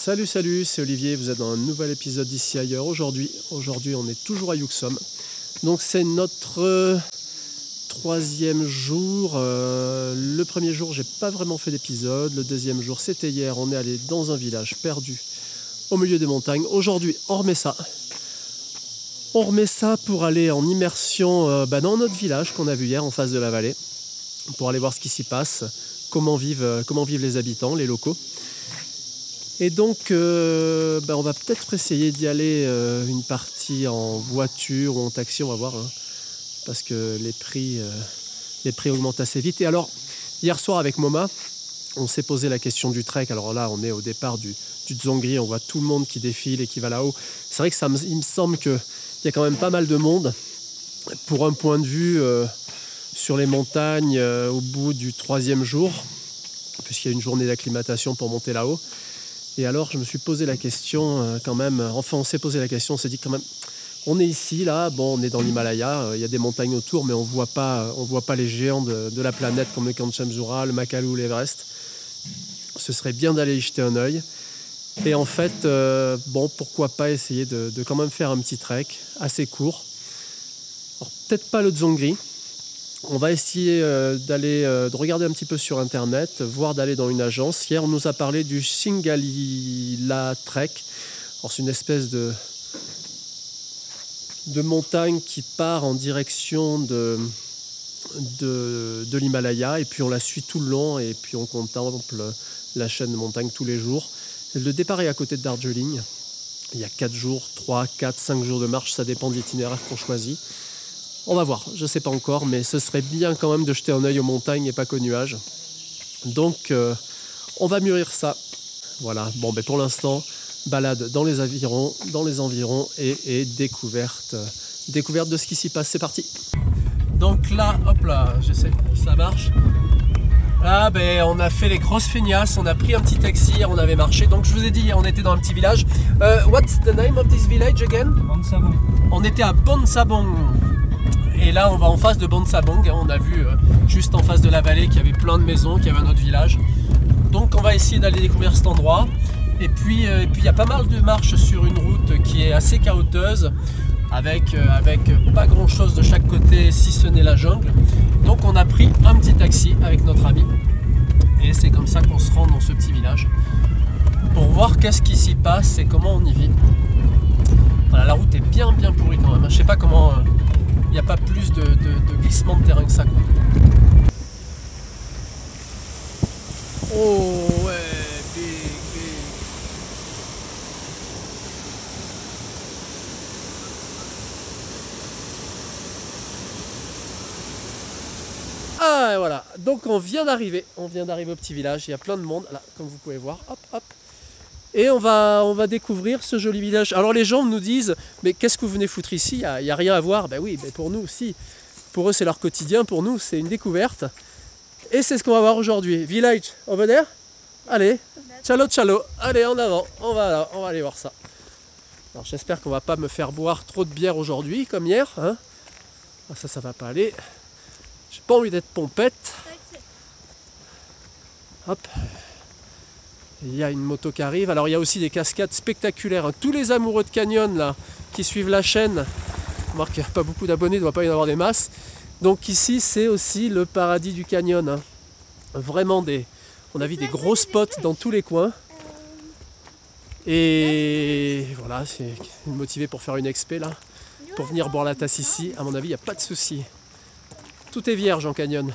Salut, c'est Olivier, vous êtes dans un nouvel épisode d'ici ailleurs. Aujourd'hui, on est toujours à Yuxom. Donc c'est notre troisième jour. Le premier jour, j'ai pas vraiment fait d'épisode. Le deuxième jour, c'était hier. On est allé dans un village perdu au milieu des montagnes. Aujourd'hui, on remet ça. On remet ça pour aller en immersion dans notre village qu'on a vu hier en face de la vallée. Pour aller voir ce qui s'y passe, comment vivent les habitants, les locaux. Et donc, on va peut-être essayer d'y aller une partie en voiture ou en taxi, on va voir, hein, parce que les prix augmentent assez vite. Et alors, hier soir avec Moma, on s'est posé la question du trek. Alors là, on est au départ du Dzongri, on voit tout le monde qui défile et qui va là-haut. C'est vrai que il me semble qu'il y a quand même pas mal de monde. Pour un point de vue sur les montagnes au bout du troisième jour, puisqu'il y a une journée d'acclimatation pour monter là-haut. Et alors, je me suis posé la question quand même, enfin on s'est posé la question, on s'est dit quand même, on est ici, là, bon, on est dans l'Himalaya, il y a des montagnes autour, mais on voit pas les géants de la planète comme le Kanchenjunga, le Makalu ou l'Everest. Ce serait bien d'aller y jeter un œil. Et en fait, pourquoi pas essayer de quand même faire un petit trek assez court. Alors, peut-être pas le Dzongri. On va essayer de regarder un petit peu sur internet, voire d'aller dans une agence. Hier, on nous a parlé du Singalila Trek. Alors, c'est une espèce de montagne qui part en direction de l'Himalaya, et puis on la suit tout le long, et puis on contemple la chaîne de montagnes tous les jours. Le départ est à côté de Darjeeling. Il y a 4 jours, 3, 4, 5 jours de marche, ça dépend de l'itinéraire qu'on choisit. On va voir, je ne sais pas encore, mais ce serait bien quand même de jeter un œil aux montagnes et pas qu'aux nuages. Donc, on va mûrir ça. Voilà, pour l'instant, balade dans les environs et découverte de ce qui s'y passe. C'est parti. Donc là, hop là, j'essaie, ça marche. Là, on a fait les grosses feignasses, on a pris un petit taxi, on avait marché. Donc je vous ai dit, on était dans un petit village. What's the name of this village again? Bonsabong. On était à Bonsabong. Et là, on va en face de Bonsabong. On a vu juste en face de la vallée qu'il y avait plein de maisons, qu'il y avait un autre village. Donc on va essayer d'aller découvrir cet endroit. Et puis il y a pas mal de marches sur une route qui est assez chaoteuse, avec pas grand chose de chaque côté si ce n'est la jungle. Donc on a pris un petit taxi avec notre ami. Et c'est comme ça qu'on se rend dans ce petit village. Pour voir qu'est-ce qui s'y passe et comment on y vit. Voilà, la route est bien pourrie quand même. Je sais pas comment... Il n'y a pas plus de glissement de terrain que ça, quoi. Oh ouais, big. Ah et voilà, donc on vient d'arriver au petit village, il y a plein de monde, là, comme vous pouvez voir, hop. Et on va découvrir ce joli village. Alors les gens nous disent, mais qu'est-ce que vous venez foutre ici? Il n'y a rien à voir. Ben oui, pour nous, si. Pour eux, c'est leur quotidien. Pour nous, c'est une découverte. Et c'est ce qu'on va voir aujourd'hui. Village over there. Allez, chalo. Allez, en avant. On va aller voir ça. Alors j'espère qu'on va pas me faire boire trop de bière aujourd'hui, comme hier. Hein, ça va pas aller. J'ai pas envie d'être pompette. Hop. Il y a une moto qui arrive. Alors il y a aussi des cascades spectaculaires. Tous les amoureux de canyon là, qui suivent la chaîne, remarque qu'il n'y a pas beaucoup d'abonnés, il ne doit pas y en avoir des masses. Donc ici c'est aussi le paradis du canyon. Hein. Vraiment on a vu des gros spots dans tous les coins. Et voilà, c'est motivé pour faire une expé là. Pour venir boire la tasse ici, à mon avis il n'y a pas de souci. Tout est vierge en canyon.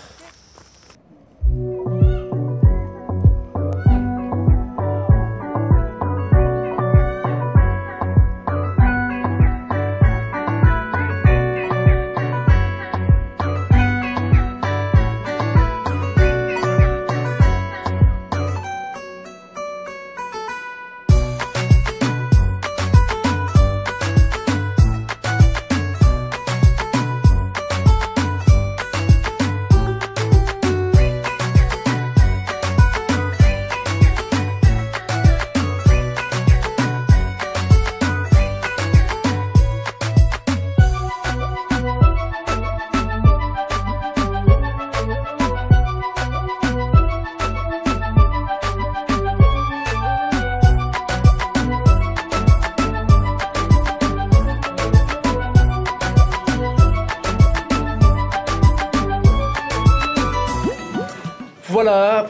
Voilà,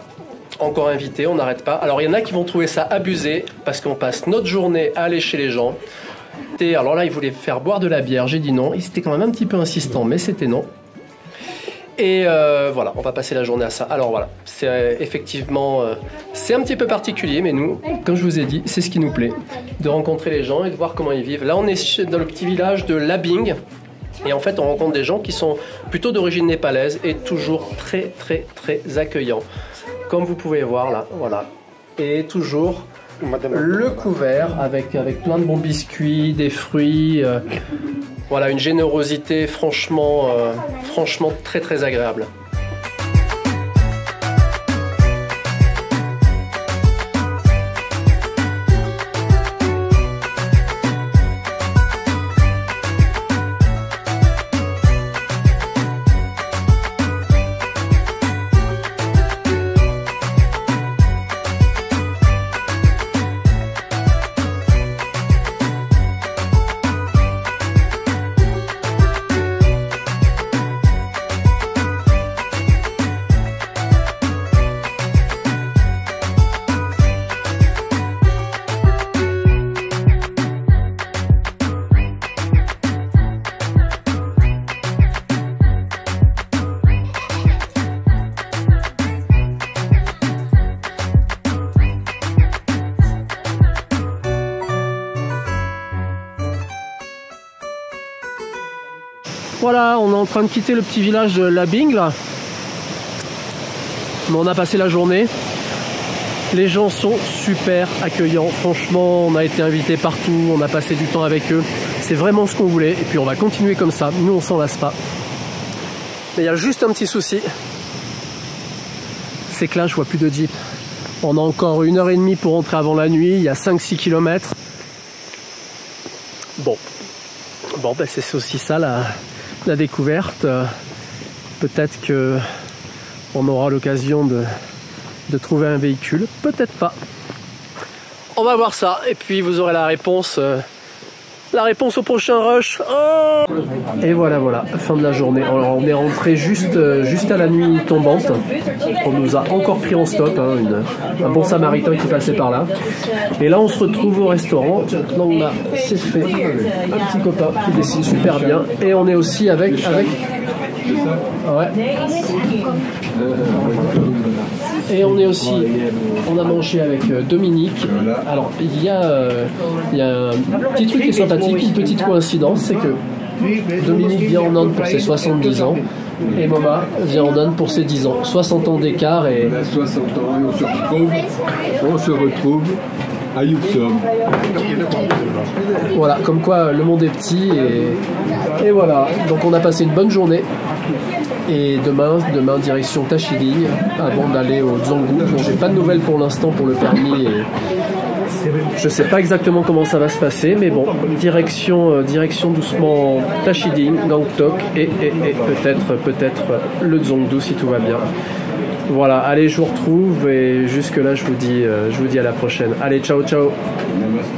encore invité, on n'arrête pas. Alors il y en a qui vont trouver ça abusé parce qu'on passe notre journée à aller chez les gens. Et alors là, ils voulaient faire boire de la bière, j'ai dit non. Ils étaient quand même un petit peu insistants, mais c'était non. Et voilà, on va passer la journée à ça. Alors voilà, c'est effectivement, c'est un petit peu particulier, mais nous, comme je vous ai dit, c'est ce qui nous plaît, de rencontrer les gens et de voir comment ils vivent. Là, on est dans le petit village de Labing, et en fait, on rencontre des gens qui sont plutôt d'origine népalaise et toujours très, très, très accueillants. Comme vous pouvez voir là, voilà. Et toujours le couvert avec plein de bons biscuits, des fruits. Voilà, une générosité franchement très très agréable. Voilà, on est en train de quitter le petit village de Labing là. Mais on a passé la journée. Les gens sont super accueillants. Franchement, on a été invités partout, on a passé du temps avec eux. C'est vraiment ce qu'on voulait. Et puis on va continuer comme ça. Nous, on s'en lasse pas. Mais il y a juste un petit souci. C'est que là, je vois plus de Jeep. On a encore 1h30 pour rentrer avant la nuit. Il y a 5-6 km. Bon, ben c'est aussi ça la découverte. Peut-être que on aura l'occasion de trouver un véhicule, peut-être pas. On va voir ça et puis vous aurez la réponse au prochain rush. Oh, et voilà, fin de la journée. Alors, on est rentré juste à la nuit tombante. On nous a encore pris en stop, hein, un bon samaritain qui passait par là. Et là, on se retrouve au restaurant. Donc là, c'est fait. Un petit copain qui dessine super bien. Et on est aussi avec... Ouais. Et on a mangé avec Dominique. Alors il y a un petit truc qui est sympathique, une petite coïncidence, c'est que Dominique vient en Inde pour ses 70 ans et Moma vient en Inde pour ses 10 ans. 60 ans d'écart et... 60 ans et on se retrouve à Yuxom. Voilà, comme quoi le monde est petit et voilà. Donc on a passé une bonne journée. Et demain direction Tachiling avant d'aller au Dzongou. Bon, j'ai pas de nouvelles pour l'instant pour le permis et je sais pas exactement comment ça va se passer, mais bon, direction doucement Tachiling, Gangtok et peut-être le Dzongdu si tout va bien. Voilà, allez, je vous retrouve et jusque là je vous dis à la prochaine. Allez, ciao.